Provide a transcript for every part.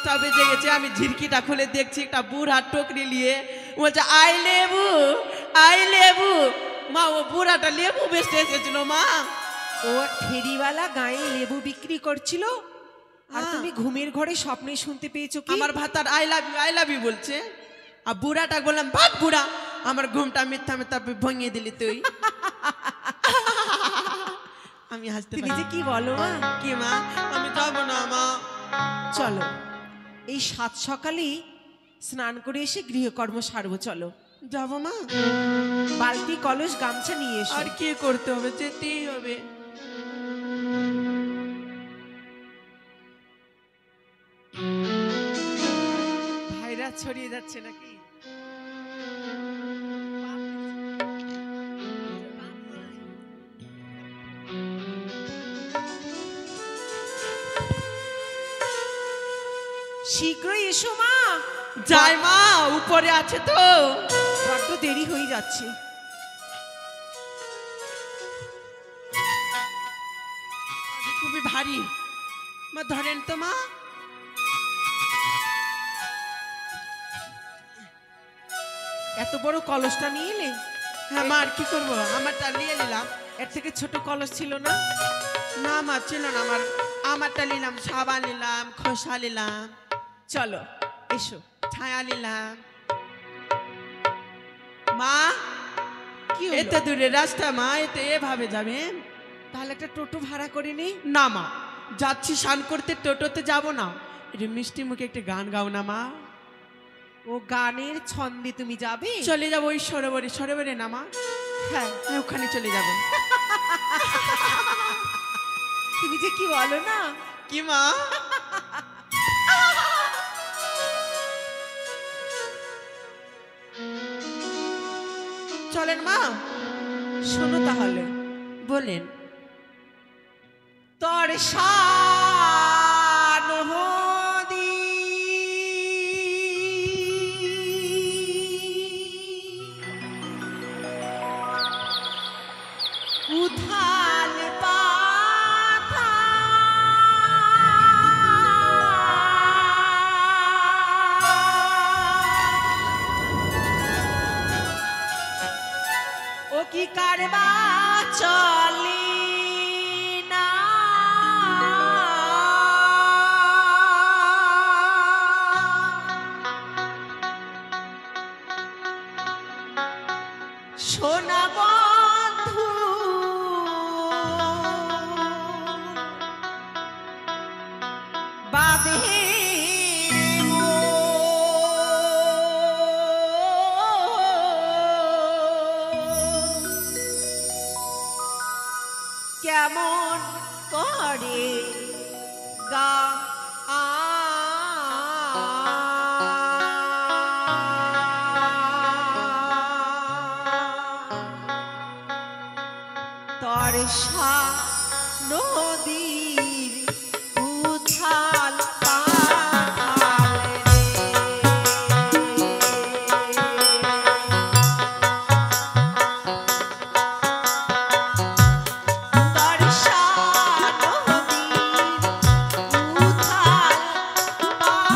5টা বেজে গেছে, আমি ঝিরকিটা খুলে দেখছি একটা বুড়া টকরি নিয়ে বলছে আই লেবু। মা ও বুড়াটা লেবু বেচতে এসেছিল মা। ও ফেরিওয়ালা গায়ে লেবু বিক্রি করছিল আর তুমি ঘুমের ঘরে স্বপ্নে শুনতে পেয়েছো কি আমার ভাতার আই লাভ ইউ বলছে। আর বুড়াটা বললাম ভাত বুড়া, আমার ঘুমটা মিথ্যা মিথ্যা ভঙিয়ে দিলি তুই। আমি হাসতে তুমি যে কি বলো মা। কি মা? আমি যাবো না মা। চলো এই 7 সকালেই স্নান করে এসে গৃহকর্ম সারবো। চলো যাবো মা। বালতি কলস গামছা নিয়ে এসো। আর কি করতে হবে? যেতেই হবে। ভাইরাস ছড়িয়ে যাচ্ছে নাকি? শীঘ্রই এসো মা। যাই মা, উপরে আছে তো। বড্ড দেরি হয়ে যাচ্ছে। খুবই ভারী মা, ধরেন তো মা। এত বড় কলসটা নিয়ে এলে? হ্যাঁ মা, আর কি করবো, আমারটা নিয়ে নিলাম। এর থেকে ছোট কলস ছিল না? না মা, ছিল না আমারটা নিলাম, সাবান নিলাম, খোসা নিলাম, চলো এসো। ছায়া নিলাম। মা কি এত দূরের রাস্তা মা, এতে এভাবে যাবে? তাহলে একটা টোটো ভাড়া করে নেই? না মা, যাচ্ছি স্নান করতে, টোটোতে যাব না। এটা মিষ্টি মুখে একটা গান গাও না মা। ও গানের ছন্দে তুমি যাবে? চলে যাবো ওই সরোবরে না মা? হ্যাঁ ওখানে চলে যাব। তুমি যে কি বলো না। কি মা? চলেন মা। শোনো তাহলে। বলেন। তোর শান হদি উথাল পাথা ও কি কারবা চলি না সোনা বন্ধু বাদে কেমন করে গা তরসা নদীর উথাল পাথাল তরসা নদীর উথাল পাথাল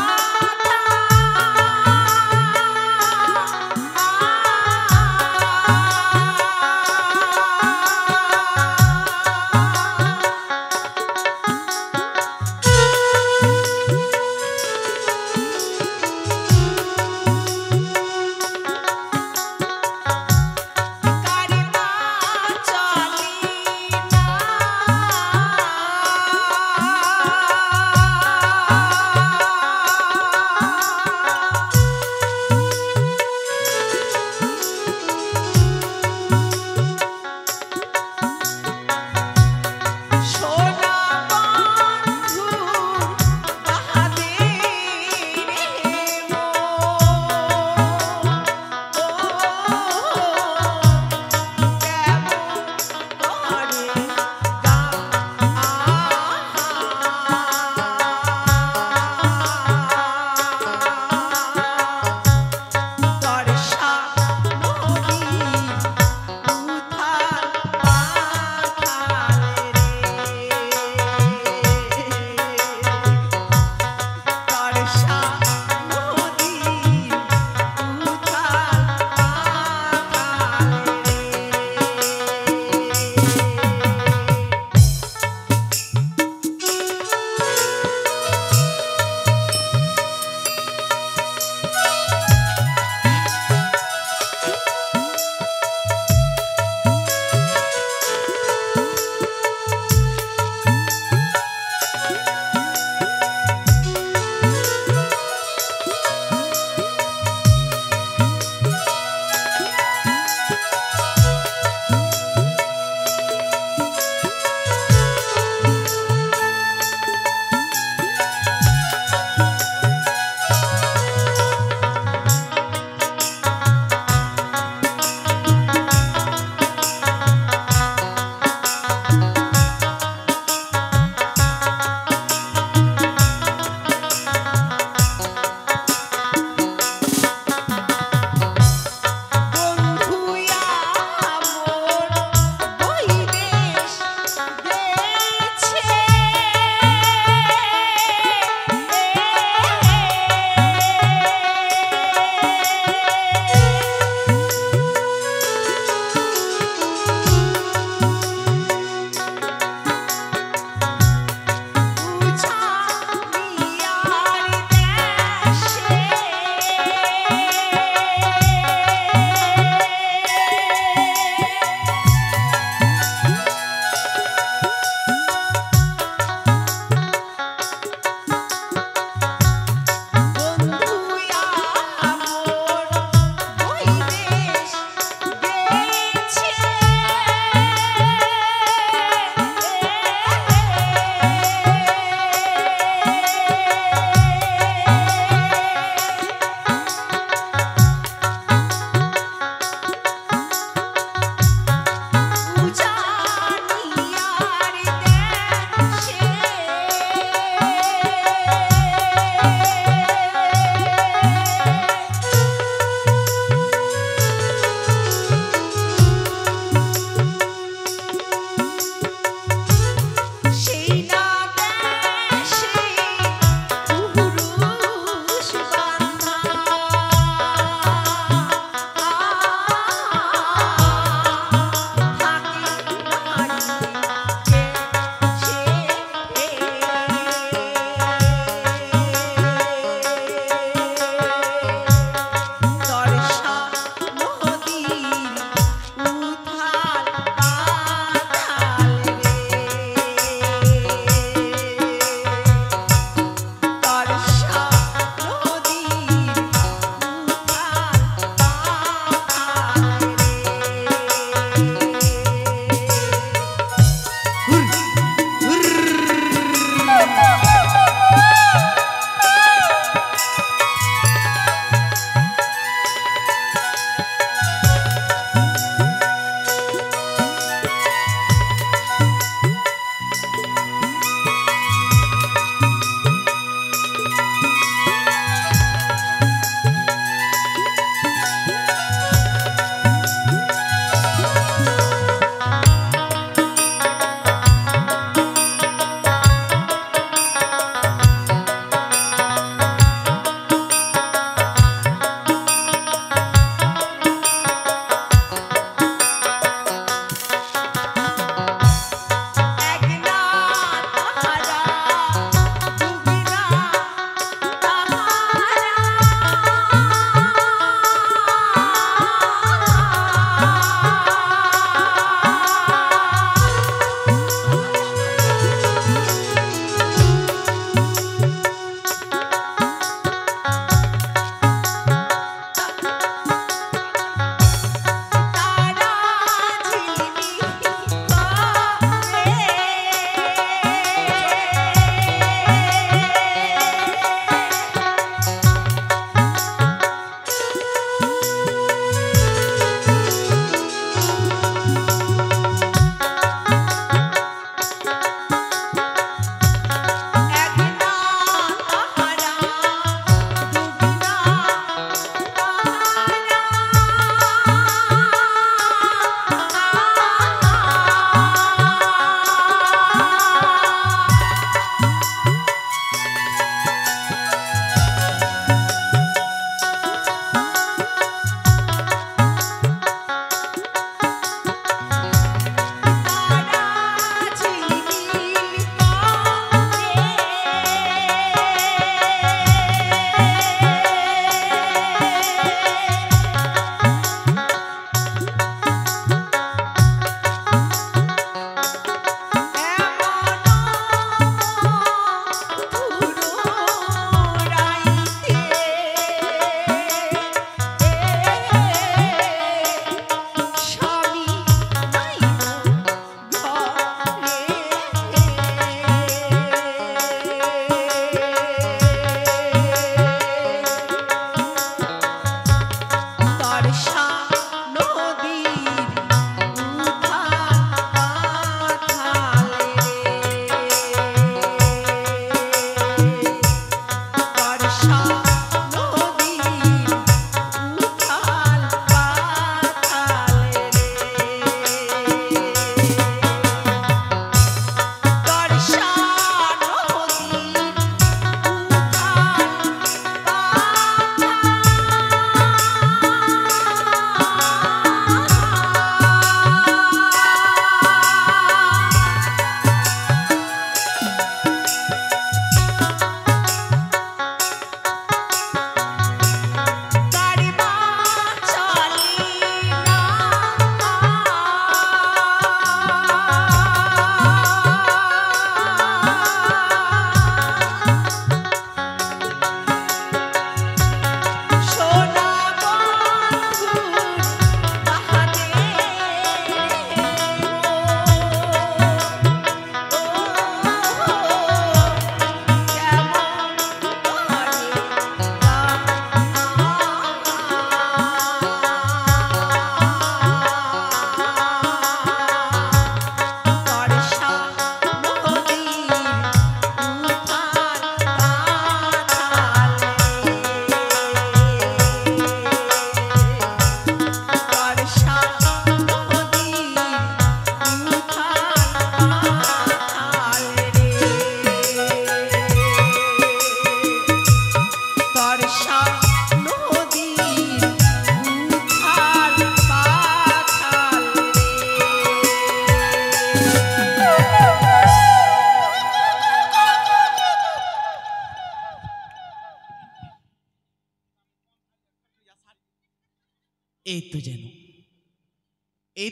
এই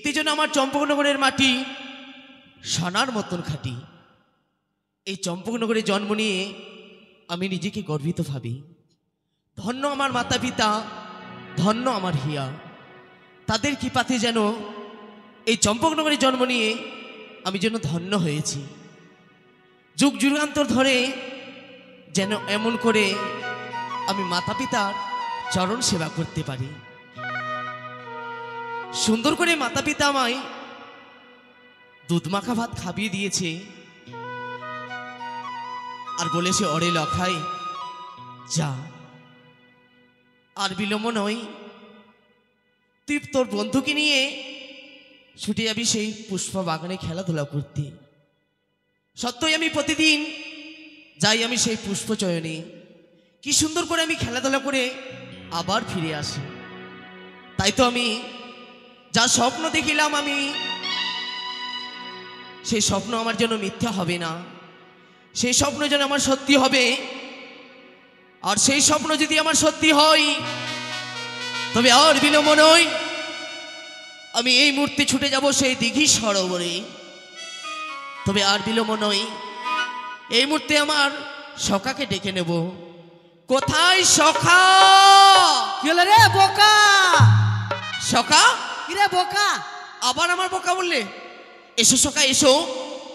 তো যেন আমার চম্পকনগরের মাটি সোনার মতন খাঁটি। এই চম্পকনগরে জন্ম নিয়ে আমি নিজেকে গর্বিত ভাবি। ধন্য আমার মাতা পিতা, ধন্য আমার হিয়া, তাদের কৃপাতে যেন এই চম্পকনগরে জন্ম নিয়ে আমি যেন ধন্য হয়েছি। যুগ যুগান্তর ধরে যেন এমন করে আমি মাতা পিতার চরণ সেবা করতে পারি। সুন্দর করে মাতা পিতা আমায় দুধ মাখা ভাত খাইয়ে দিয়েছে আর বলেছে, অরে লখাই যা, আর বিলম্ব নয়, তুই তোর বন্ধুকে নিয়ে ছুটে যাবি সেই পুষ্প বাগানে খেলাধুলা করতে। সত্যই আমি প্রতিদিন যাই আমি সেই পুষ্প চয়নে, কি সুন্দর করে আমি খেলাধুলা করে আবার ফিরে আসি। তাই তো আমি যা স্বপ্ন দেখিলাম, আমি সেই স্বপ্ন আমার জন্য মিথ্যা হবে না, সেই স্বপ্ন যেন আমার সত্যি হবে। আর সেই স্বপ্ন যদি আমার সত্যি হয়, তবে আর বিলম্ব নয়, আমি এই মুহূর্তে ছুটে যাব সেই দিঘি সরোবরে। তবে আর বিলম্ব নয়, এই মুহূর্তে আমার সখাকে ডেকে নেব। কোথায় সখা? কি হলো রে বোকা? সখা? কি রে বোকা? আবার আমার বোকা বললে? এসো সখা এসো,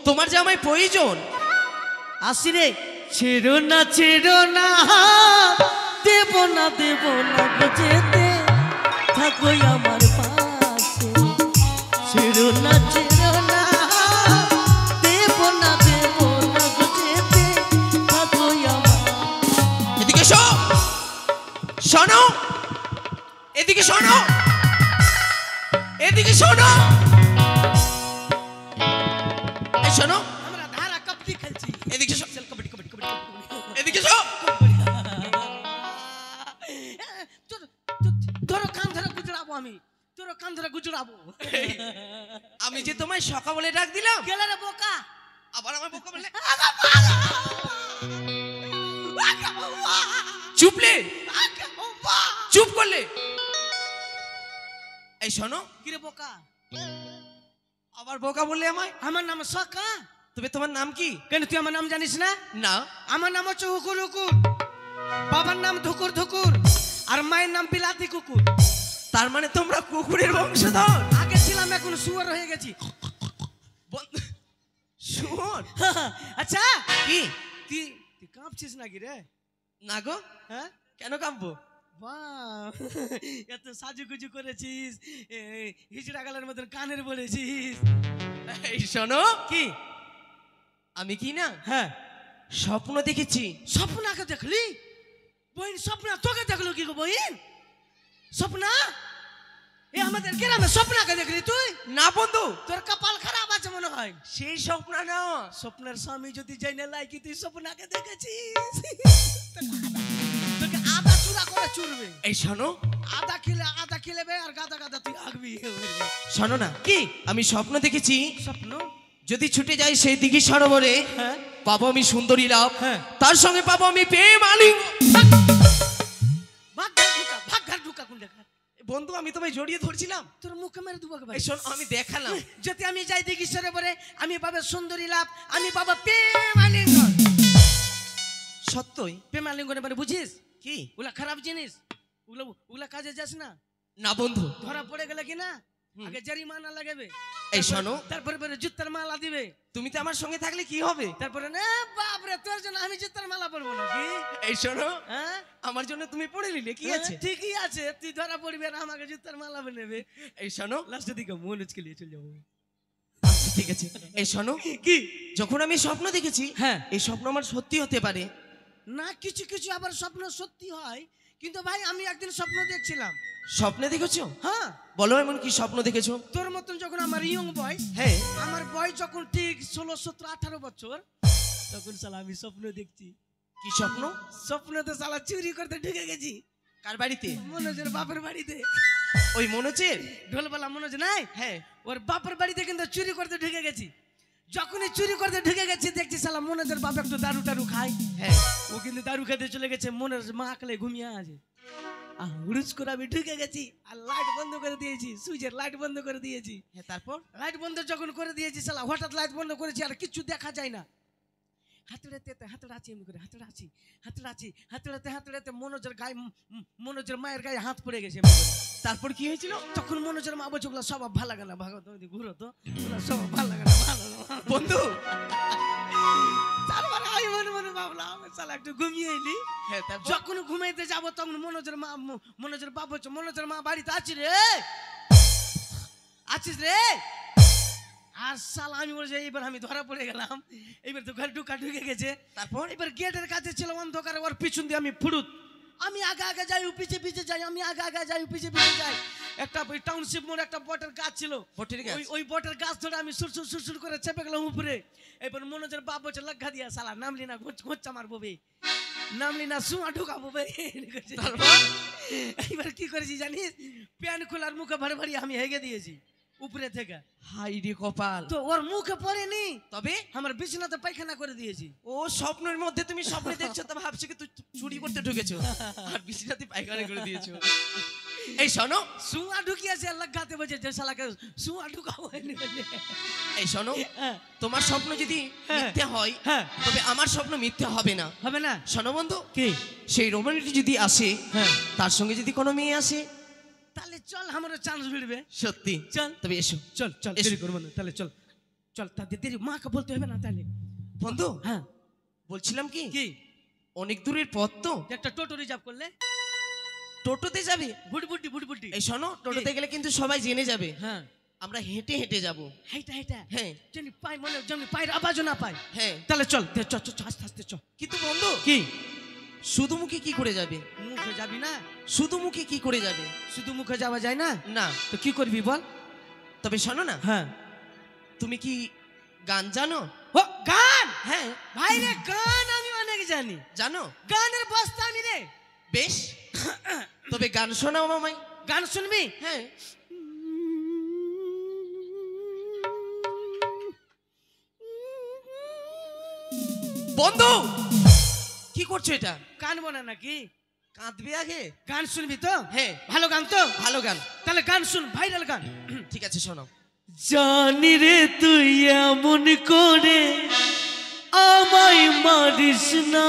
তোমার যে আমায় প্রয়োজন। আসি রে। ছেড়ো না দেব না যেতে, থাকো আমার পাশে। ছেড়ো না দেব না যেতে, থাকো আমার। এদিকে এসো, শোনো, এদিকে শোনো, এদিকে শোনো, এই শোনো, আমরা ধারা কবডি খেলছি। এদিকে এসো, কবডি এদিকে এসো। তোর কান ধরে গুজরাবো আমি, তোর কান ধরে গুজরাবো। আমি যে তোমায় সখা বলে ডাক দিলাম, গেলে রে বোকা। আবার আমার বোকা বললে? চুপলে, চুপ করলে। এই শোনো, কি রে বোকা? আবার বোকা বললে আমায়? আমার নাম সকা। তবে তোমার নাম কি? কেন তুই আমার নাম জানিস না? না। আমার নাম হচ্ছে হুকুর হুকুর, বাবার নাম ধুকুর ধুকুর, আর মায়ের নাম বিলাতি কুকুর। তার মানে তোমরা কুকুরের বংশধর? আগে ছিলাম, এখন শুয়োর হয়ে গেছি। শুয়োর? আচ্ছা কি তুই কাঁপছিস নাকি রে? না গো। হ্যাঁ, কেন কাঁপবো? বাহ, এত সাজুগুজু করেছিস, হিজড়া গালের মতন কানের বলেছিস। এই শোনো, কি? আমি কি না হ্যাঁ, স্বপ্ন দেখেছি। স্বপ্নাকে দেখলি? বইন স্বপ্না তোকে দেখলো কি গো বইন? স্বপ্না? এ আমাদের গ্রামে স্বপ্নাকে দেখলি তুই? না বন্ধু, তোর কপাল খারাপ আছে মনে হয়। সেই স্বপ্ন না। স্বপ্নের স্বামী যদি যাই না কি তুই স্বপ্নাকে দেখেছিস? তোকে আদা চূড়া করে চুরবে। এই শোনো, আদা খেলেবে আর গাদা গাদা তুই আগবি। শোনো না, কি আমি স্বপ্ন দেখেছি স্বপ্ন? যদি ছুটে যাই সেই দিঘি সরোবরে, হ্যাঁ, পাবো আমি সুন্দরী লাভ, হ্যাঁ। তার সঙ্গে পাবো আমি প্রেম আলিঙ্গ। ভাগ ঘর ঢুকা কোন দেখা? বন্ধু, আমি তোমায় জড়িয়ে ধরছিলাম, তোর মুখে মেরে দুবাকে ভাই। এই শোন, আমি দেখালাম। যদি আমি যাই দিঘি সরোবরে, আমি পাবো সুন্দরী লাভ, আমি পাবো প্রেম আলিঙ্গন। সত্যই? প্রেম আলিঙ্গন মানে বুঝিস কি? ওগুলা খারাপ জিনিস, ওগুলা কাজে যাস না। না বন্ধু। ধরা পড়ে গেলে কি না আগে জরিমানা লাগাবে, এই শোনো, তারপরে জুতার মালা দিবে। তুমি তো আমার সঙ্গে থাকলে কি হবে? তারপরে না বাপরে, তোর জন্য আমি জুতার মালা পরবো নাকি? এই শোনো, হ্যাঁ, আমার জন্য তুমি পড়ে নিলে কি আছে? ঠিকই আছে, তুই ধরা পড়বি আর আমাকে জুতার মালা নেবে। এই শোনো, লাস্টের দিকে মন উচকে নিয়ে চলে যাবো। আচ্ছা ঠিক আছে। এই শোনো, কি? যখন আমি স্বপ্ন দেখেছি, হ্যাঁ, এই স্বপ্ন আমার সত্যি হতে পারে না। কিছু কিছু আবার স্বপ্ন সত্যি হয়, কিন্তু ভাই আমি একদিন স্বপ্ন দেখছিলাম। স্বপ্নে দেখেছো? হ্যাঁ, বলো এমন কি স্বপ্ন দেখেছো? তোর মতন যখন আমার ইয়ং বয়স, হ্যাঁ, আমার বয়স যখন ঠিক 16, 17, 18 বছর, তখন শালা আমি স্বপ্ন দেখছি। কি স্বপ্ন? স্বপ্নতে শালা চুরি করতে ঢুকে গেছি। কার বাড়িতে? মনোজের বাপের বাড়িতে। ওই মনোজের? ঢোলবালা মনোজ নাই? হ্যাঁ। ওর বাপের বাড়িতে কিন্তু চুরি করতে ঢুকে গেছি। যখনই চুরি করতে ঢুকে গেছি, দেখছি শালা মনোজের বাপ একটু দারু টারু খায়। হ্যাঁ। ও কিন্তু দারু খেতে চলে গেছে, মনোজ মা আকলে ঘুমিয়ে আছে। হুড়ুস করে আমি ঢুকে গেছি আর লাইট বন্ধ করে দিয়েছি, সুইচের লাইট বন্ধ করে দিয়েছি। হ্যাঁ তারপর লাইট বন্ধ যখন করে দিয়েছি শালা হঠাৎ লাইট বন্ধ করেছি আর কিছু দেখা যায় না। হাতুড়াচ্ছি এমনি করে, হাতুড়াতে মনোজের মায়ের গায়ে হাত পড়ে গেছে এমনি করে। তারপর কি হয়েছিল? তখন মনোজের মা বলছে ওগুলো সব ভালো লাগে না, ভাগো তুমি ঘুরো তো, ওগুলো সব ভালো লাগে না, ভালো না। বন্ধু তারপরে আমি মনে মনে ভাবলাম শালা একটু ঘুমিয়ে এলি। হ্যাঁ তারপর যখন ঘুমাইতে যাবো তখন মনোজের বাপ বলছে মনোজের মা বাড়িতে আছিস রে। আর শালা আমি বলছি এইবার আমি ধরা পড়ে গেলাম, এইবার তো ঘরে ঢুকে গেছে। তারপর এবার গেটের কাছে ছিল অন্ধকারে, ওর পিছন দিয়ে আমি ফুড়ুত, আমি আগে যাই ও পিছে যাই, আমি আগে যাই ও পিছে যাই। একটা ওই টাউনশিপ মোড়ে একটা বটের গাছ ছিল, বটের গাছ? ওই বটের গাছ ধরে আমি সুরসুর করে চেপে গেলাম উপরে। এবার মনোজের বাপ বলছে লাগা দিয়া শালা নামলি না ঘোঁচা মারবো বে, নামলি না সুমা ঢুকাবো বে। এইবার কি করেছি জানিস, প্যান খোলার মুখে ভারী আমি হেগে দিয়েছি উপরে থেকে। হাই রে কপাল, তো ওর মুখে পড়েনি, তবে আমার বিছানাতে পায়খানা করে দিয়েছি। ও স্বপ্নের মধ্যে তুমি স্বপ্নে দেখছো তো ভাবছো কি তুই চুরি করতে ঢুকেছো আর বিছানাতে পায়খানা করে দিয়েছো। এই শোনো, সুয়া ঢুকিয়েছে আর লাগাতে বলছে যে শালাকে সুয়া ঢুকাবো। এই শোনো, হ্যাঁ। তোমার স্বপ্ন যদি হ্যাঁ। মিথ্যে হয় হ্যাঁ। তবে আমার স্বপ্ন মিথ্যে হবে না। হবে না? শোনো বন্ধু, কি? সেই রোমান্টিক যদি আসে, হ্যাঁ। তার সঙ্গে যদি কোনো মেয়ে আসে, তাহলে চল আমারও চান্স মিলবে। সত্যি চল তবে এসো। চল এসো। দেরি করবো না, তাহলে চল তাদের দেরি মাকে বলতে হবে না তাহলে। বন্ধু হ্যাঁ। বলছিলাম কি, কি? অনেক দূরের পথ তো, যে একটা টোটো রিজার্ভ করলে টোটোতে যাবে? বুটবুটি। এই শোনো, টোটোতে গেলে কিন্তু সবাই জেনে যাবে হ্যাঁ। আমরা হেঁটে যাব। হেঁটা হ্যাঁ যেন পায়ের আওয়াজও না পাই। হ্যাঁ, তাহলে চল আস্তে চল। কিন্তু বন্ধু কি? শুধু মুখে কি করে যাবে? মুখে যাবি না? শুধু মুখে কি করে যাবে? শুধু মুখে যাওয়া যায় না। না। তো কি করবি বল? তবে শোনো না, হ্যাঁ। তুমি কি গান জানো? ও গান? হ্যাঁ ভাই রে গান আমি অনেক জানি, জানো? গানের বস্তা আমি রে। বেশ, তবে গান শোনাও আমায়। গান শুনবি? হ্যাঁ। বন্ধু কি করছো এটা? কানবো না নাকি? কাঁদবে আগে? গান শুনবি তো? হ্যাঁ। ভালো গান তো? ভালো গান। তাহলে গান শুন, ভাইরাল গান। ঠিক আছে শোনাও। জানি রে তুই এমন করে আমায় মারিস না,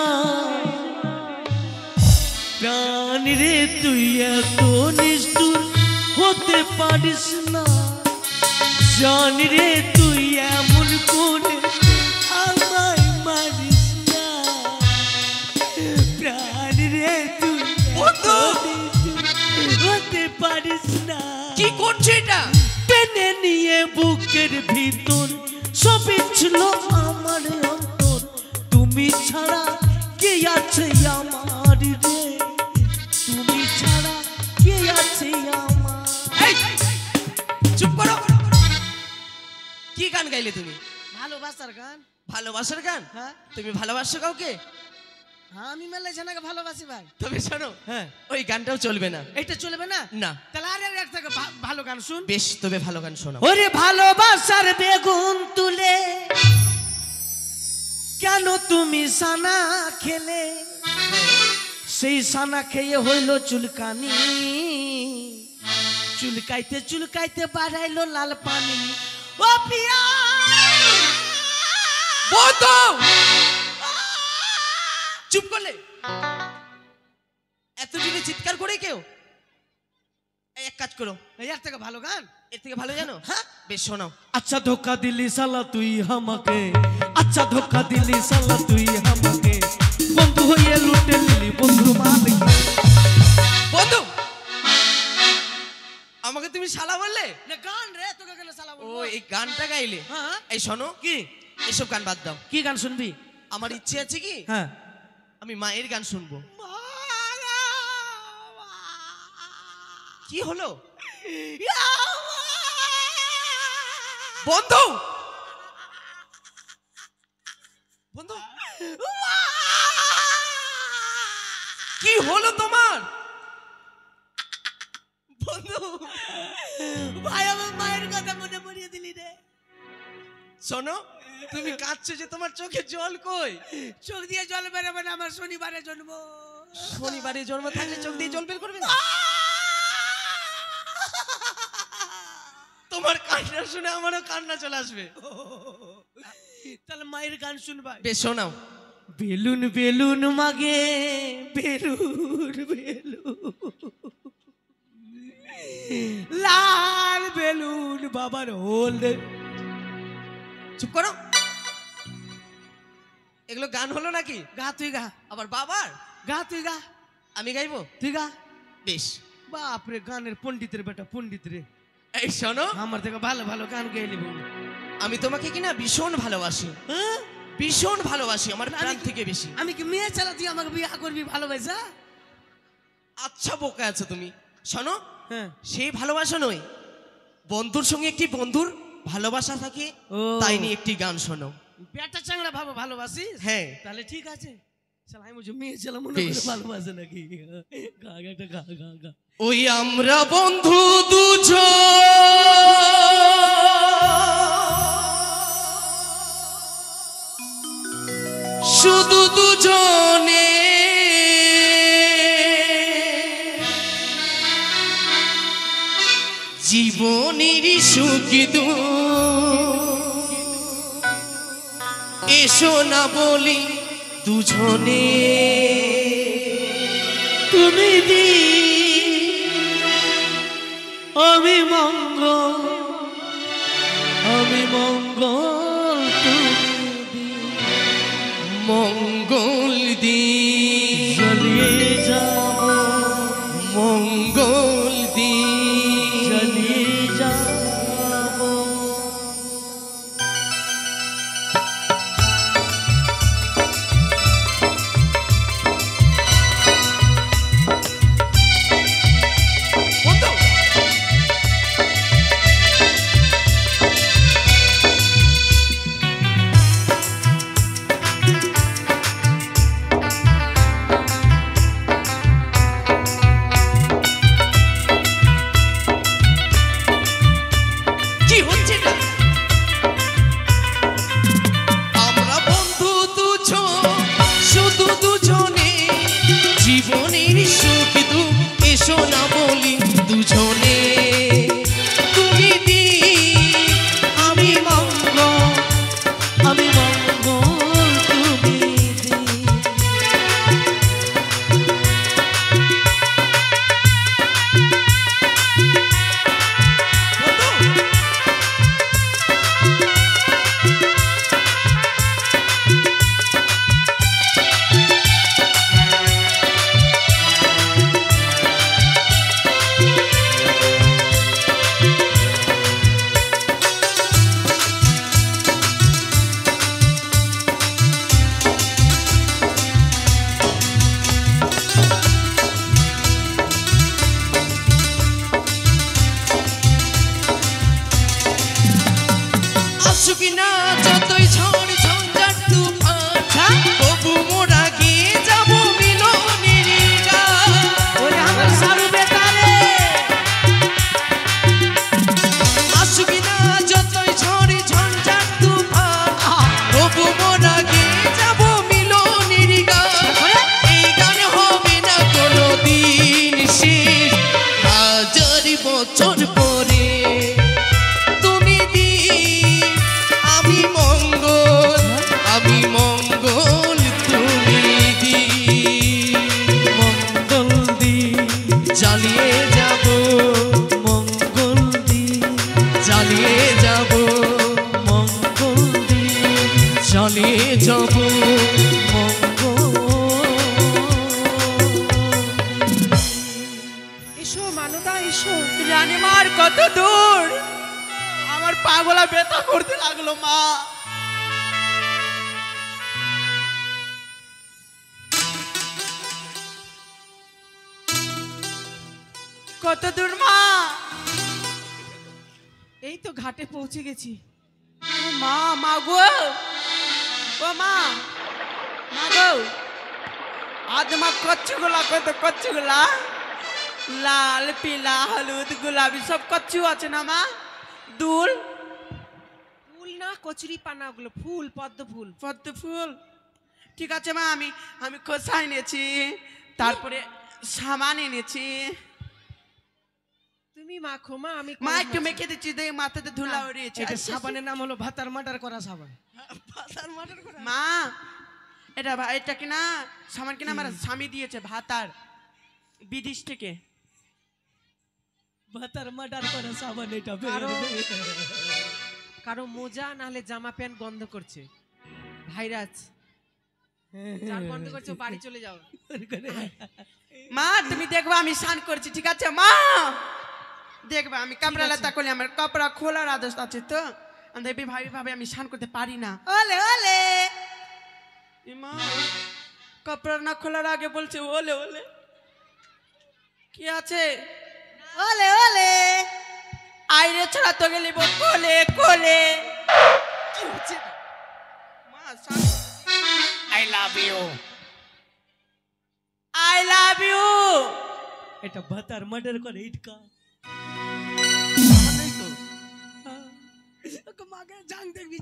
জানি রে তুই এত নিষ্ঠুর হতে পারিস না, জানি রে তুই এমন করে আমায় মারিস না, প্রাণ রে তুই বন্ধু! হতে পারিস না। কি করছো এটা? টেনে নিয়ে বুকের ভিতর সবই ছিল আমার অন্তর, তুমি ছাড়া কে আছে আমার রে, তুমি ছাড়া কে আছে আমার। এই, চুপ করো। কি গান গাইলে তুমি? ভালোবাসার গান। ভালোবাসার গান? হ্যাঁ। তুমি ভালোবাসো কাউকে? হ্যাঁ আমি মেলে জানাকে ভালোবাসি ভাই। তবে শোনো, হ্যাঁ। ওই গানটাও চলবে না। এটা চলবে না? না। তাহলে আর একটা ভালো গান শুন। বেশ, তবে ভালো গান শোনাও। ওরে ভালোবাসার বেগুন তুলে কেন তুমি সানা খেলে, সেই সানা খেয়ে হইল চুলকানি, চুলকাইতে বাড়াইলো লাল পানি। ও পিয়া বন্ধু চুপ করলে? এত জোরে চিৎকার করে কেউ? এই এক কাজ করো, এর থেকে ভালো গান? এর থেকে ভালো জানো? হ্যাঁ। বেশ শোনাও। अच्छा धोखा दिली साला তুই আমাকে, अच्छा धोखा दिली साला তুই আমাকে, বন্ধু হয়ে লুটে নিলি বন্ধু মালকে। বন্ধু আমাকে তুমি শালা বললে? না গান রে, তোকে কেন শালা ও বলবো? এই গানটা গাইলে? হ্যাঁ। এই শোনো, কি? এসব গান বাদ দাও। কি গান শুনবি? আমার ইচ্ছে আছে কি হ্যাঁ। আমি মায়ের গান শুনবো। কি হলো বন্ধু? বন্ধু কি হলো তোমার? বন্ধু ভাই আমার মায়ের কথা মনে পড়িয়ে দিলি রে। শোনো, তুমি কাঁদছো যে, তোমার চোখে জল কই? চোখ দিয়ে জল বেরোবে না, আমার শনিবারে জন্ম। শনিবারে জন্ম থাকলে চোখ দিয়ে জল বের করবে না? তোমার কান্না শুনে আমারও কান্না চলে আসবে। তাহলে মায়ের গান শুনবা। বেশ শোনাও। বেলুন বেলুন মাগে বেলুন বেলুন, লাল বেলুন বাবার হলদে। চুপ করো, এগুলো গান হলো নাকি? গা তুই গা, আবার বাবার গা তুই গা, আমি গাইবো? তুই গা। বেশ। বাপরে গানের পণ্ডিতের বেটা, পণ্ডিত রে। এই শোনো, আমার থেকে ভালো ভালো গান গেয়ে নিব। আমি তোমাকে কিনা ভীষণ ভালোবাসি, হ্যাঁ? ভীষণ ভালোবাসি, আমার প্রাণ থেকে বেশি। আমি কি মেয়ে চালা তুই আমাকে বিয়ে করবি ভালোবাসা? আচ্ছা বোকা আছো তুমি। শোনো, হ্যাঁ। সেই ভালোবাসা নয়, বন্ধুর সঙ্গে একটি বন্ধুর ভালোবাসা থাকে, ও। তাই নিয়ে একটি গান শোনো। বেটা চাংড়া ভাবো ভালোবাসিস? হ্যাঁ। তাহলে ঠিক আছে। শালা আমি বুঝি মেয়ে ছেলে মনে বেশ। করে ভালোবাসে নাকি? গা গা একটা গা গা গা। ওই আমরা বন্ধু দুজন, শুধু দুজনে, জীবনের সুখ এসো না বলি দুজনে। তুমি দি আমি মঙ্গল, আমি মঙ্গল, তুমি দি মঙ্গল দিন জ্বলিয়ে যাব, মঙ্গল দিন জ্বলিয়ে যাব। বন্ধু, কি হচ্ছে এটা? আমরা বন্ধু দুজন, শুধু দুজনে, জীবনের সুখ দুঃখ এসো না বলি দুজনে। তুমি দিন আমি মঙ্গল, আমি মঙ্গল, তুমি দি আসুক না যতই ঝড় ঝঞ্ঝাট তুফান, তবু মোরা গিয়ে যাব মিলনের গান। ওরে আমার সারু বেটা রে। আসুক না যতই ঝড় ঝঞ্ঝাট তুফান, তবু মোরা গিয়ে যাব মিলনের গান। এই গান হবে না কোনোদিন শেষ, হাজার বছর পরে। তুমি দিন আমি মঙ্গল, আমি মঙ্গল, তুমি দিন মঙ্গল দি জ্বালিয়ে যাব, মঙ্গল দি জ্বালিয়ে যাব, মঙ্গল দি জ্বালিয়ে যাব। এসো মানদা এসো। রানীমার কত দূর, আমার পাগলা ব্যথা করতে লাগলো মা। কত দূর মা? এই তো ঘাটে পৌঁছে গেছি। ও মা, মা গো, ও মা, মা গো, আজ মা কচ্ছুগুলা কত কচ্ছুগুলা, লাল পীলা হলুদ গোলাপি সব কচ্ছু আছে না মা? দুল ফুল না কচুরি পানা, ওগুলো ফুল, পদ্ম ফুল। পদ্ম ফুল, ঠিক আছে মা, আমি খোসা এনেছি, তারপরে সাবান এনেছি। তুমি মাখো মা, আমি মা একটু মেখে দিচ্ছি, দেখ মাথাতে ধুলা উড়িয়েছে। এটা সাবানের নাম হলো ভাতার মার্ডার করা সাবান। মা এটা কিনা সাবান কিনা আমার স্বামী দিয়েছে, ভাতার বিদেশ থেকে। ভাতার মার্ডার করা সাবান এটা। কারো মোজা নাহলে জামা প্যান্ট গন্ধ করছে, ভাইরাস যার গন্ধ করছে ও বাড়ি চলে যাও। মা তুমি দেখবা আমি স্নান করছি, ঠিক আছে মা? দেখবা আমি কাপড়া লাতা করলে আমার কাপড়া খোলার আদেশ আছে তো, আমি ভাবে আমি স্নান করতে পারি না। ওলে ওলে মা কাপড়া না খোলার আগে বলছে ওলে ওলে। কি আছে? ওলে ওলে আইরে ছাড়া তো গেলি কোলে কোলে। কি হচ্ছে? মা I love you. I love you. এটা ভাতার মার্ডার করে ইটকা। মাকে জাং দেখবি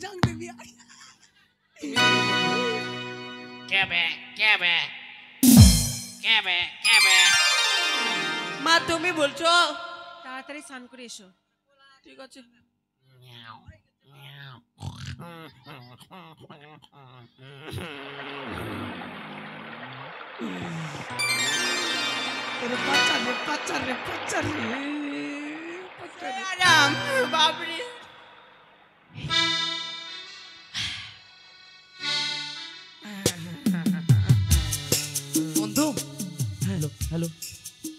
মা তুমি বলছো? তাড়াতাড়ি স্নান করে এসো। ঠিক আছে। বাচ্চা রে আরাম বাবরে। বন্ধু, হ্যালো হ্যালো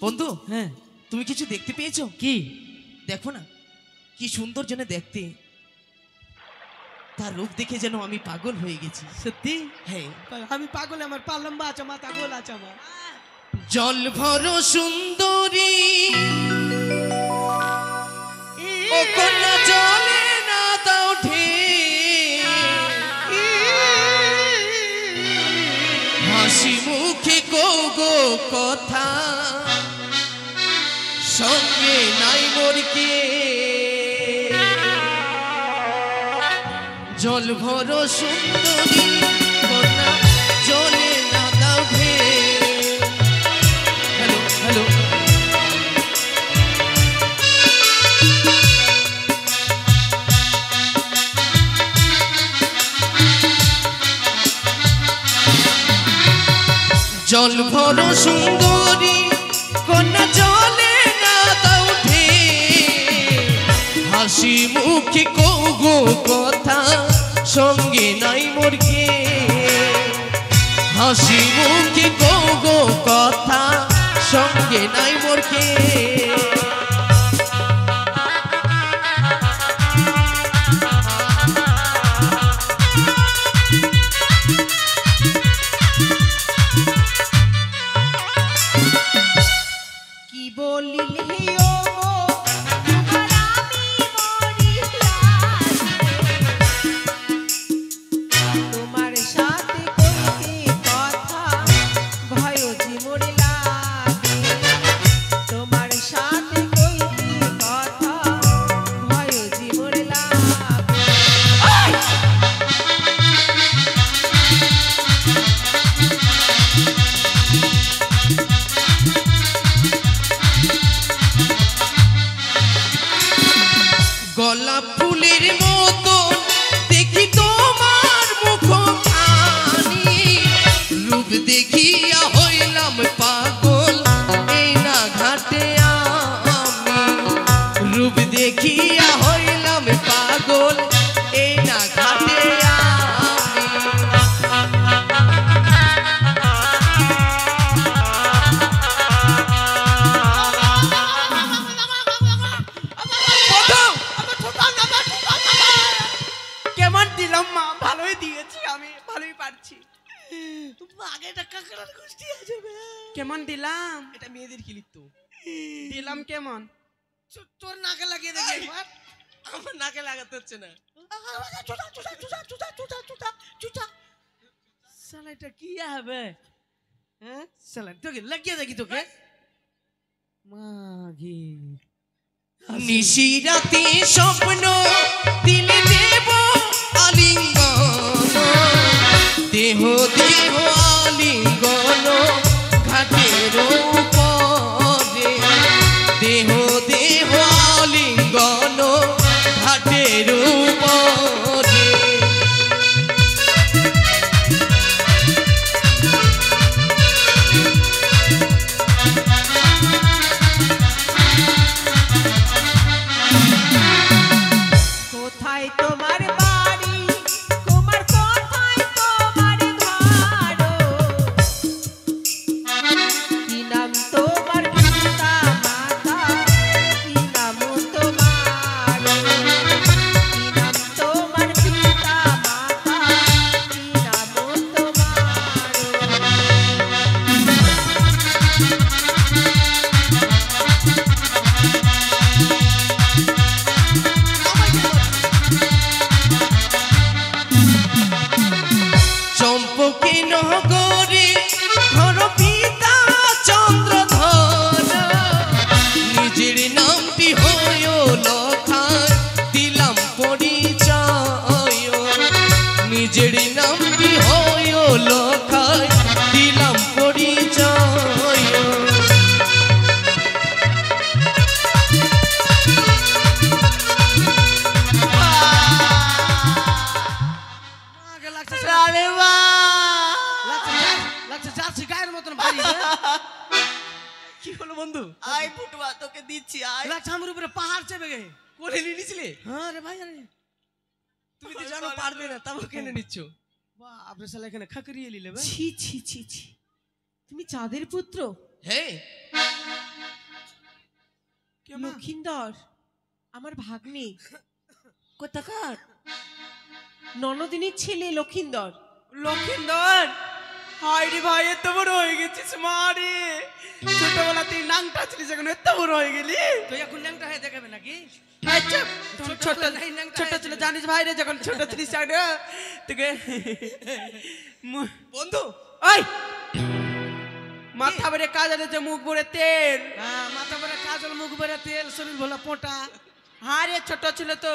বন্ধু, হ্যাঁ তুমি কিছু দেখতে পেয়েছো? কি? দেখো না কি সুন্দর যেন দেখতে, তার রূপ দেখে যেন আমি পাগল হয়ে গেছি। সত্যি? হ্যাঁ আমি পাগল, আমার পা লম্বা আছে, মাথা গোল আছে আমার। জল ভরো সুন্দরী ও কন্যা জলে না দাও হাসি মুখে গো কথা সঙ্গে নাই মোর কে। জল ভরো সুন্দরী কন্যা জলে না দাও হ্যালো হ্যালো জল ভরো সুন্দরী কন্যা জলে না দাও হাসি মুখে গো কথা সঙ্গে নাই মোর কে। হাসি মুখে গো কথা সঙ্গে নাই মোর কে। কি বলিলি ও তোমার আমি মরিয়া, তোমার সাথে কইতে কথা ভয় যে মোরে লাগে, তোমার সাথে কইতে কথা ভয় যে মোরে লাগে। গোলাপ ফুলের মতন দেখি তোমার মুখখানি, রূপ দেখিয়া হইলাম পাগল এই না ঘাটে আমি। রূপ দেখিয়া হইলাম পাগল এই না ঘাটে আমি। কেমন দিলাম মা? ভালোই দিয়েছি, আমি ভালোই পারছি। আগে একটা কাকড়ার গোষ্ঠী আছে বে। কেমন দিলাম? এটা মেয়েদের ক্লিপ তো। দিলাম কেমন? তোর নাকে লাগিয়ে দেখি একবার। আমার নাকে লাগাতে হচ্ছে না। শালা এটা কি হবে? হ্যাঁ শালা তোকে লাগিয়ে দেখি তোকে। মাগি নিশিরাতে স্বপ্ন দিলে দেব আলিঙ্গন, দেহ দেহ আলিঙ্গন ঘাটে উপরে দেহ দেহ লিঙ্গন ঘাটের উপরে। কোথায় তোমার বাড়ি, তোমার কোথায় তোমার ঘর, কি নাম তোমার পিতা মাতা, কি নাম তোমার, কি নাম তোমার পিতা মাতা, কি নাম চম্পকে নগরে ঘর পিতা চন্দ্রধর, নিজের নামটি হয়ে লখায় দিলাম পরিচয়, নিজের নামটি হয়ে লখায় দিলাম পরিচয়। আগে লাগছে রানী মা লাগছে যাচ্ছি গায়ের মতন ভারী রে। কি হলো বন্ধু? আয় ফুটুয়া তোকে দিচ্ছি আয়। লাগছে আমার উপরে পাহাড় চেপে গে। কোলে নিয়েছিলে? হ্যাঁ রে ভাই আরে তুমি তো জানো পারবে না, তাও কেন নিচ্ছ? বাপরে শালা এখানে খাকরিয়ে নিলে ভাই। ছি ছি ছি ছি, তুমি চাঁদের পুত্র হ্যাঁ, লক্ষিন্দর, আমার ভাগ্নে, কোথাকার? ননদিনীর ছেলে লক্ষিন্দর। লক্ষিন্দর, হাই রে ভাই এত বড় হয়ে গেছিস মা রে। ছোটবেলা তুই নাংটা ছিলিস, এখন এত বড় হয়ে গেলি। তুই এখন ন্যাংটা হয়ে দেখাবে নাকি? আচ্ছা ছোট নাই, ন্যাংটা ছোট হয়ে ছিল ছিল। জানিস ভাই রে, যখন ছোট ছিলিস আগে তোকে বন্ধু ওই মাথা ভরে কাজ আছে, মুখ ভরে তেল। হ্যাঁ, মাথা ভরে কাজল, মুখ ভরে তেল, শরীর ভোলা পোটা। হ্যাঁ রে ছোট ছিল তো।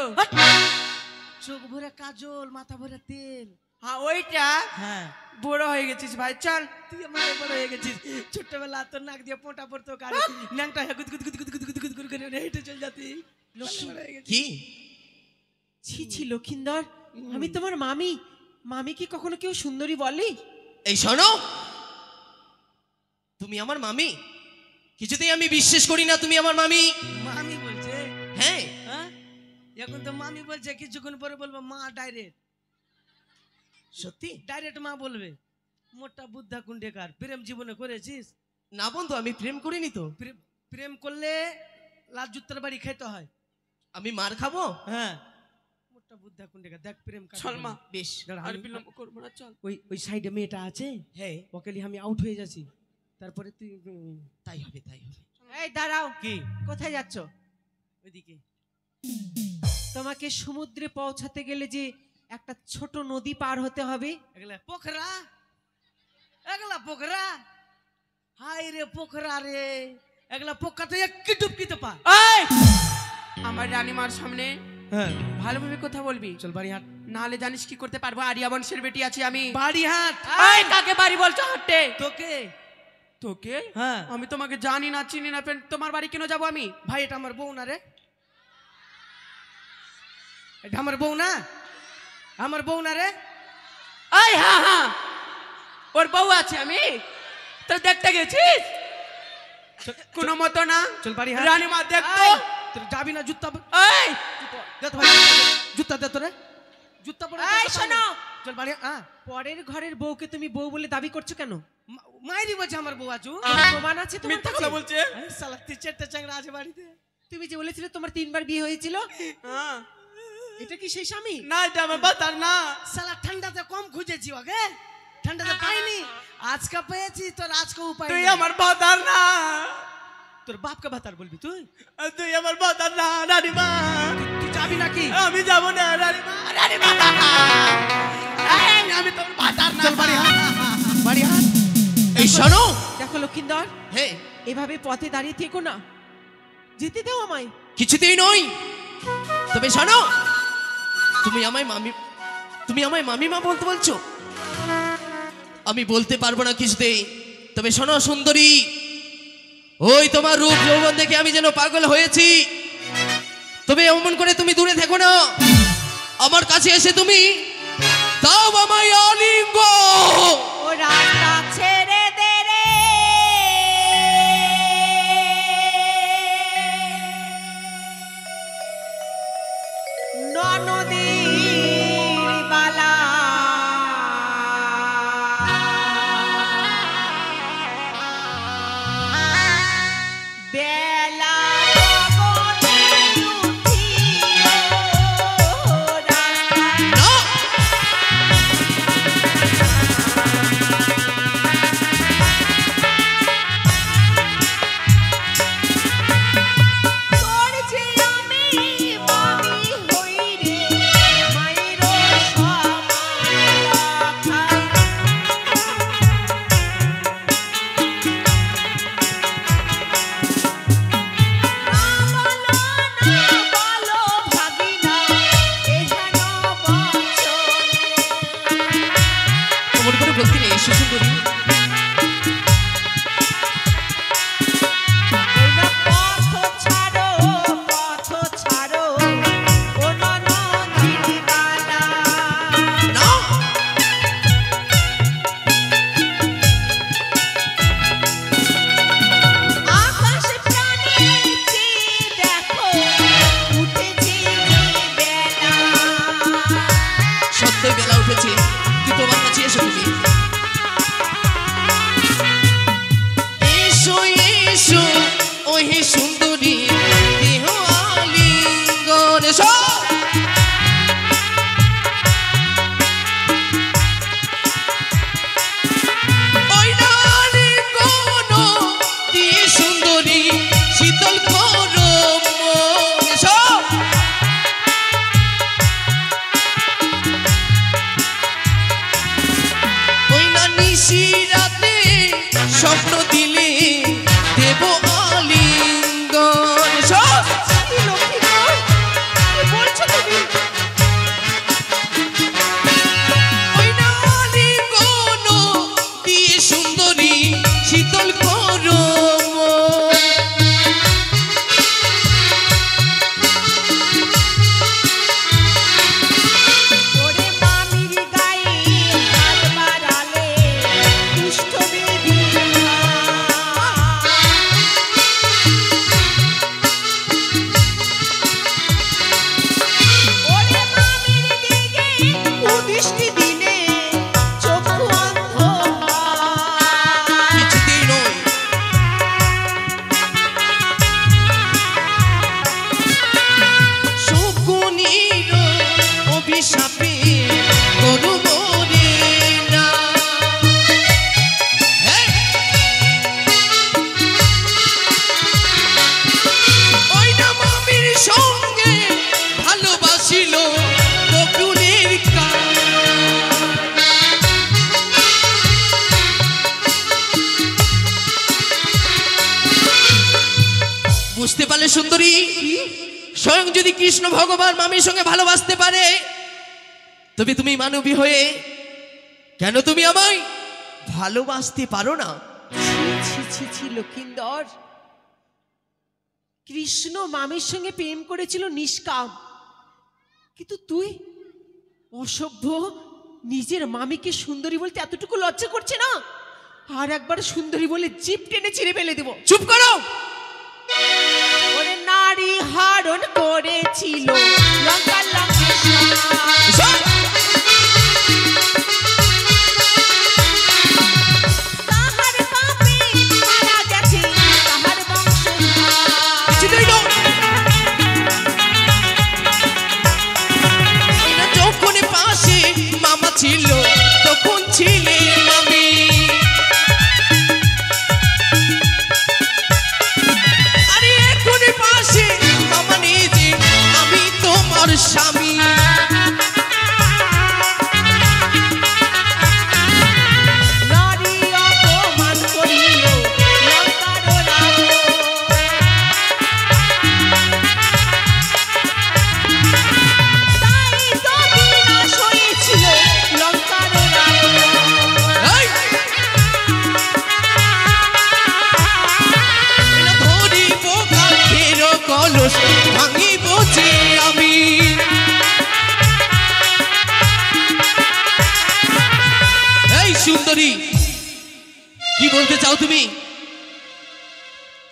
চোখ ভরে কাজল, মাথা ভরে তেল। হ্যাঁ ওইটা হ্যাঁ, বড় হয়ে গেছিস ভাই, চল। তুই আমার বড় হয়ে গেছিস। ছোট্টবেলা তোর নাক দিয়ে পোটা পড়তো, কারে ন্যাংটা হয়ে গুদ গুদ গুদ গুদ গুদ গুদ গুদ গুদ করে হেঁটে চল যাতি। কি? ছি ছি লক্ষিন্দর, আমি তোমার মামি। মামি কি কখনো কেউ সুন্দরী বলে? এই শোনো, তুমি আমার মামি? কিছুতেই আমি বিশ্বাস করি না তুমি আমার মামি। মামি বলছে? হ্যাঁ, হ্যাঁ, এখন তো মামি বলছে, কিছুক্ষণ পরে বলবো মা ডাইরেক্ট। সত্যি? ডাইরেক্ট মা বলবে। মোটা বুদ্ধা কুণ্ডেকার, প্রেম জীবনে করেছিস? না বন্ধু, আমি প্রেম করিনি তো। প্রেম করলে লাল জুত্তার বাড়ি খেতে হয়। আমি মার খাবো? হ্যাঁ, মোটা বুদ্ধা কুণ্ডেকার, দেখ প্রেম কাকে চল মা, বলে। বেশ। দাঁড়া, আর আমি- বিলম্ব করবো না, চল। ওই সাইডে মেয়েটা আছে, হ্যাঁ, ওকে নিয়ে আমি আউট হয়ে যাচ্ছি, তারপরে তুই তাই হবে, তাই হবে। এই দাঁড়াও, কি কোথায় যাচ্ছ? ওইদিকে? তোমাকে সমুদ্রে পৌঁছাতে গেলে যে একটা ছোট নদী পার হতে হবে। এগুলা পোখরা, এগুলা পোখরা, হাই রে পোখরা রে, এগুলা পোখরাতে একটি ডুবকিতে পা। এই আমার রানীমার সামনে হ্যাঁ, ভালোভাবে কথা বলবি, চল বাড়ি হাট। নাহলে জানিস কি করতে পারবো। আরিয়া বংশের বেটি আছি আমি। বাড়ি হাট। এই কাকে বাড়ি বলছো? হাঁটতে তোকে? তোকে? হ্যাঁ, আমি তোমাকে জানি না, চিনি না, তোমার বাড়ি কেন যাবো আমি? ভাই এটা আমার বউ না রে, এটা আমার বউ না, আমার বউ না রে। এই হ্যাঁ হ্যাঁ, ওর বউ আছে, আমি তো দেখতে গেছিস কোনো মতো না। চল বাড়ি হাট। রানীমা দেখতো। এই, তোর যাবি না জুতা? এই দে তো ভাই, জুতা দে তো রে, জুতা পরে। এই শোনো, চল বাড়ি। হ্যাঁ, পরের ঘরের বউকে তুমি বউ বলে দাবি করছো কেন? মাইরি বলছে আমার বউ আজু। কোনো প্রমাণ আছে তোমার মিথ্যা কাছে? কথা বলছে। সালা তুই চারটে চাংড়া আছে বাড়িতে। তুমি যে বলেছিলে তোমার 3 বার বিয়ে হয়েছিল, হ্যাঁ, এটা কি সেই স্বামী? না এটা আমার বাতার না। সালা ঠান্ডাতে কম খুঁজেছি ওকে, ঠান্ডাতে পাইনি, আজকে পেয়েছি, তোর আজকে উপায় তুই নেই। আমার বাতার না, তোর বাপকে ভাতার বলবি তুই? তুই আমার বাতার না রানীমা। তুই যাবি নাকি? আমি যাবো না রানীমা, রানীমা। এই, আমি তোর বাতার না। চল বাড়ি হাট, বাড়ি হাট। এই শোনো, দেখো লক্ষিন্দর, হ্যাঁ, এভাবে পথে দাঁড়িয়ে থেকো না, যেতে দাও আমায়। কিছুতেই নই। তবে শোনো, তুমি আমায় মামিমা বলতে বলছো? আমি বলতে পারবো না কিছুতেই। তবে শোনো সুন্দরী, ওই তোমার রূপ যৌবন দেখে আমি যেন পাগল হয়েছি। তবে এমন করে তুমি দূরে থেকো না, আমার কাছে এসে তুমি দাও আমায় আলিঙ্গ। ও রাস্তা ছেড়ে দে রে, নদীর বালা বেলা গগনে উঠিও রাস্তা। না, তোর যে আমি মামি হই রে, মায়েরও সমান খাই। না বলো ভাগিনা, এ যেন বচন। তোমার করে বলতে নেই সুন্দরী। ওইনা পথ ছাড়ো ও নদীর বালা। না, আকাশ প্রাণে চেয়ে দেখো, উঠেছে বেলা। সত্যই বেলা উঠেছে, কি তোমার কাছে এসো তুমি। এসো এসো ওহে সুন্দরী, দেহ আলিঙ্গন। এসো ওই না আলিঙ্গন দিয়ে সুন্দরী শীতল করো মন। এসো ওই না নিশি রাতে স্বপ্ন দিলে দেব আলিঙ্গন। এসো কি লক্ষ্মীধর, কি বলছো তুমি? ওই না আলিঙ্গন দিয়ে সুন্দরী শীতল করো মন। ওরে মামির গায়ে হাত বাড়ালে দুষ্ট বেদিনা। ওরে মামির দিকে কুদৃষ্টি দিলে চক্ষু অন্ধ হয়। কিছুতেই নয়, শকুনির অভিশাপে করু মরে না। হ্যাঁ, ওই না মামির সঙ্গে ভালোবাসিল বকুলের কান। বুঝতে পারলে সুন্দরী, স্বয়ং যদি কৃষ্ণ ভগবান মামির সঙ্গে ভালোবাসতে পারে, তবে তুমি মানবী হয়ে কেন তুমি আমায় ভালোবাসতে পারো না? ছি ছি ছি লক্ষিন্দর, কৃষ্ণ মামির সঙ্গে প্রেম করেছিল নিষ্কাম, কিন্তু তুই অসভ্য, নিজের মামিকে সুন্দরী বলতে এতটুকু লজ্জা করছে না? আর একবার সুন্দরী বলে জিভ টেনে ছিঁড়ে ফেলে দেবো। চুপ করো। ওরে নারী হরণ করেছিল লঙ্কা লঙ্কা এসো। তাহার পাপে মারা গেছে তাহার বংশধর। কিছুতেই নয়। ওই না যখন পাশে মামা ছিল তখন ছিলে মামি। আরে এখন পাশে মামা নেই যে আমি তোমার স্বামী।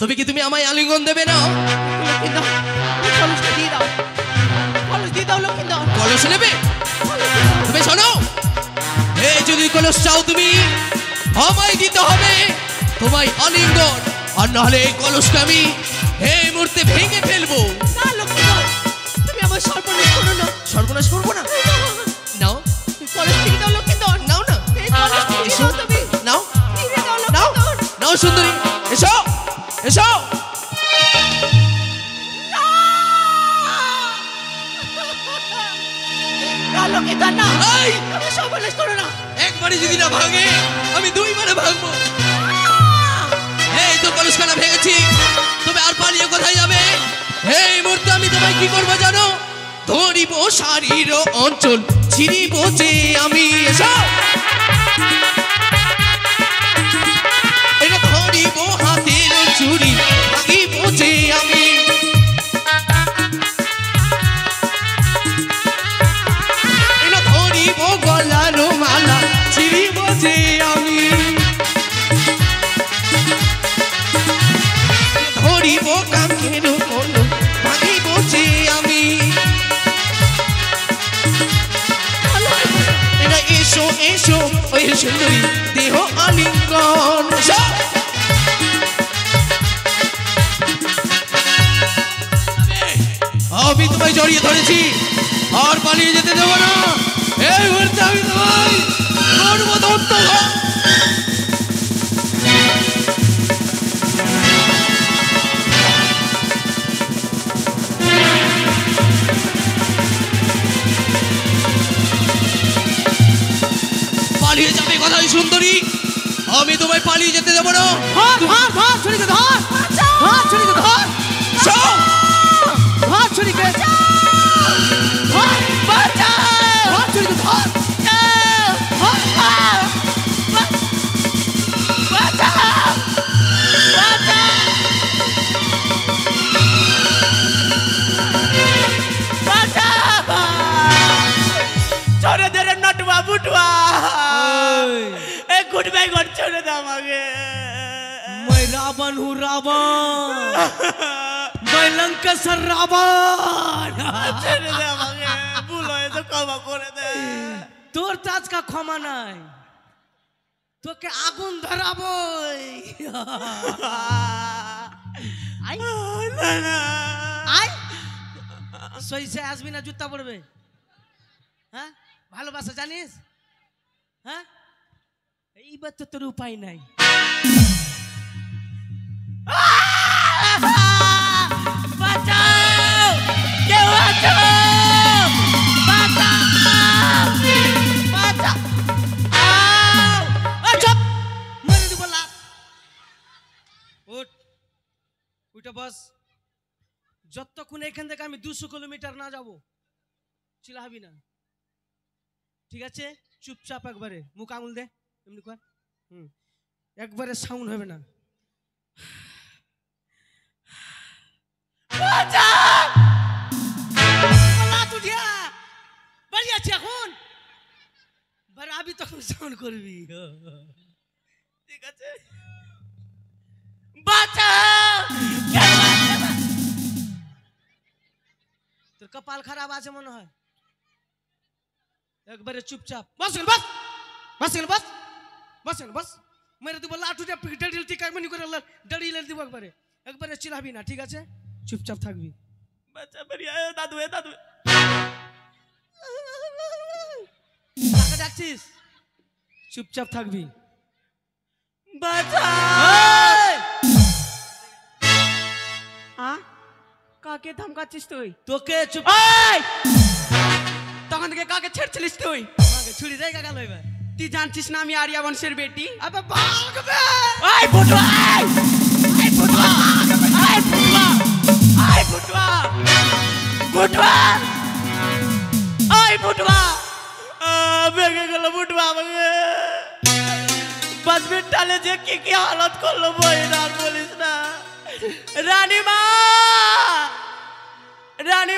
তবে কি তুমি আমায় আলিঙ্গন দেবে না? লক্ষ্মীন্দর, এই কলসটা দিয়ে দাও, কলস দিয়ে দাও লক্ষ্মীন্দর, কলস নেবে? কলস দিয়ে দাও। তবে শোনো, এই যদি কলস চাও তুমি আমায় দিতে হবে তোমায় আলিঙ্গন, আর নাহলে এই কলসকে আমি এই মুহূর্তে ভেঙে ফেলবো। না লক্ষ্মীন্দর, তুমি আমার সর্বনাশ করো না। সর্বনাশ করবো না? নাও এই কলস দিয়ে দাও লক্ষ্মীন্দর, নাও না, এই কলস দিয়ে এসো, দাও তুমি, নাও দিয়ে দাও নাও লক্ষ্মীন্দর। নাও সুন্দরী, এসো এসো। না লক্ষ্মীন্দর না, এই, তুমি সর্বনাশ করো না। একবারে যদি না ভাঙে আমি দুইবারে ভাঙবো। এই তো কলসখানা ভেঙেছি, তবে আর পালিয়ে কোথায় যাবে? এই মুহূর্তে আমি তোমায় কি করবো জানো? ধরিব শারীর অঞ্চল, ছিড়িব যে আমি। এসো, এটা ধরিব হাতের চুরি, ভাঙিব যে আমি। এটা ধরিব গলার মালা, ছিড়িব যে আমি। ধরিব কাকের কলম, ভাঙিব যে আমি। এটা এসো এসো ওই সুন্দরী দেহ আলিঙ্গন। এসো। আমি তোমায় জড়িয়ে ধরেছি, আর পালিয়ে যেতে দেবো না। এই মুহূর্তে আমি তোমায় করবো ধর্তব্য। পালিয়ে যাবে কোথায় সুন্দরী? আমি তোমায় পালিয়ে যেতে দেবো না। ধর ধর ধর ছুরিকে ধর, ধর ছুরিকে ধর, এসো। ধর ছুরিকে, ধর বাঁচা, ধর ছুরিকে ধর, ধর বাঁচা, বাঁচা, বাঁচা, ছোড়ে দে রে নটুয়া বুটুয়া, এই গুড বাই গড ছোড়ে দে আমাকে। मैं रावण हूँ रावण, मैं लंकेश्वर रावण। ছেড়ে দে আমাকে, ভুল হয়েছে ক্ষমা করে দে। তোর তো আজকে ক্ষমা নাই, তোকে আগুন ধরাবো। আয় না না, আয়, সইসে আসবি না, জুতা পড়বে। হ্যাঁ, ভালোবাসা জানিস? হ্যাঁ, এইবার তো তোর উপায় নাই। বাঁচাও, কেউ আছো, বাঁচাও, বাঁচাও। চুপ, মেরে দিব লাত। উঠ, উঠে বস। যতক্ষণ এখান থেকে আমি 200 কিলোমিটার না যাব চিল্লাবি না, ঠিক আছে? চুপচাপ একবারে মুখ আঙুল দে, এমনি কর। একবারে সাউন্ড হবে না। লাত উঠিয়া বাড়ি আছে এখন, বাড়াবি তখন সাউন্ড করবি। ঠিক আছে, বাঁচাও, কেউ আছো। তোর কপাল খারাপ আছে মনে হয়। একবারে চুপচাপ বস, বস বস, বস বস, বস। মেরে দিব লাঠু ডাড়ি টিকা মনি করে ডাড়ি লে দিব একবারে। একবারে চিল্লাবি না, ঠিক আছে? চুপচাপ থাকবি। বাচ্চা বেরিয়ে আয়, দাদু এ দাদু। কাকে ডাকছিস? চুপচাপ থাকবি। বাঁচাও। কাকে ধমকাচ্ছিস তুই? তোকে চুপ, এই, তখন থেকে কাকে ছেড়ছিলিস তুই? ছুরি রেখা গেল এবার। তুই জানছিস না আমি আরিয়া বংশের বেটি? আবে ভাগবে। এই ফুটুয়া, এই ফুটুয়া, এই ফুটুয়া, এই ফুটুয়া, ফুটুয়া, এই ফুটুয়া। ভেঙে গেল ফুটুয়া আমাকে। বাসবির টালে যে কি হালত করলো বইন, আর বলিস না। রানীমা, রানীমা।